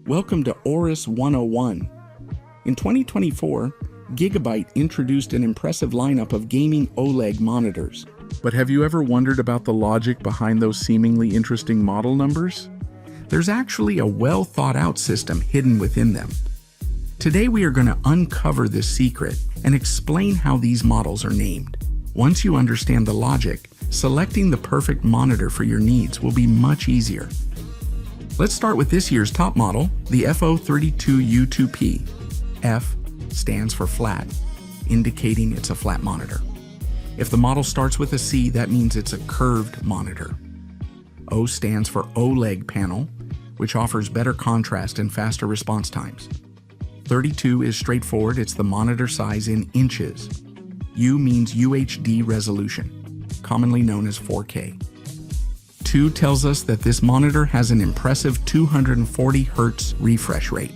Welcome to AORUS 101. In 2024, GIGABYTE introduced an impressive lineup of gaming OLED monitors. But have you ever wondered about the logic behind those seemingly interesting model numbers? There's actually a well-thought-out system hidden within them. Today we are going to uncover this secret and explain how these models are named. Once you understand the logic, selecting the perfect monitor for your needs will be much easier. Let's start with this year's top model, the FO32U2P. F stands for flat, indicating it's a flat monitor. If the model starts with a C, that means it's a curved monitor. O stands for OLED panel, which offers better contrast and faster response times. 32 is straightforward, it's the monitor size in inches. U means UHD resolution, commonly known as 4K. 2 tells us that this monitor has an impressive 240 Hz refresh rate.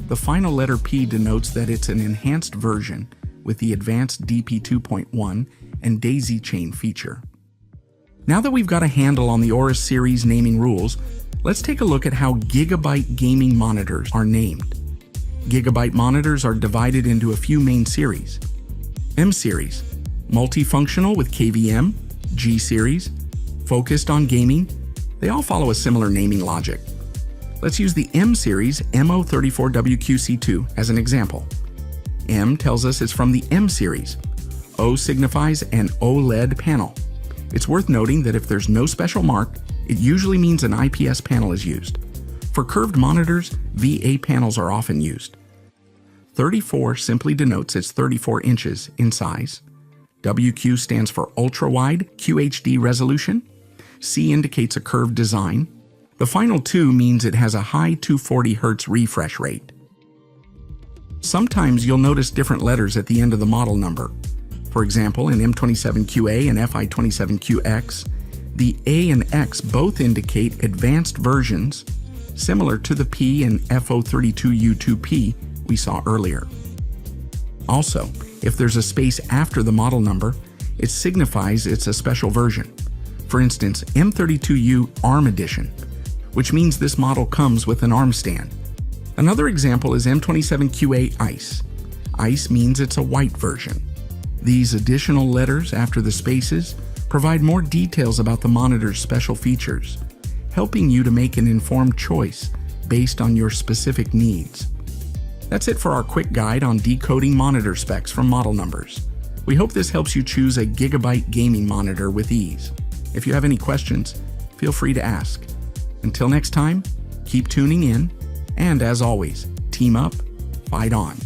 The final letter P denotes that it's an enhanced version with the advanced DP 2.1 and daisy chain feature. Now that we've got a handle on the AORUS series naming rules, let's take a look at how GIGABYTE gaming monitors are named. GIGABYTE monitors are divided into a few main series. M series, multifunctional with KVM, G series, focused on gaming. They all follow a similar naming logic. Let's use the M series MO34WQC2 as an example. M tells us it's from the M series. O signifies an OLED panel. It's worth noting that if there's no special mark, it usually means an IPS panel is used. For curved monitors, VA panels are often used. 34 simply denotes it's 34 inches in size. WQ stands for ultra-wide QHD resolution. C indicates a curved design. The final 2 means it has a high 240 Hz refresh rate. Sometimes you'll notice different letters at the end of the model number. For example, in M27QA and FI27QX, the A and X both indicate advanced versions, similar to the P and FO32U2P we saw earlier. Also, if there's a space after the model number, it signifies it's a special version. For instance, M32U ARM Edition, which means this model comes with an ARM stand. Another example is M27QA ICE. ICE means it's a white version. These additional letters after the spaces provide more details about the monitor's special features, helping you to make an informed choice based on your specific needs. That's it for our quick guide on decoding monitor specs from model numbers. We hope this helps you choose a GIGABYTE gaming monitor with ease. If you have any questions, feel free to ask. Until next time, keep tuning in, and as always, team up, fight on.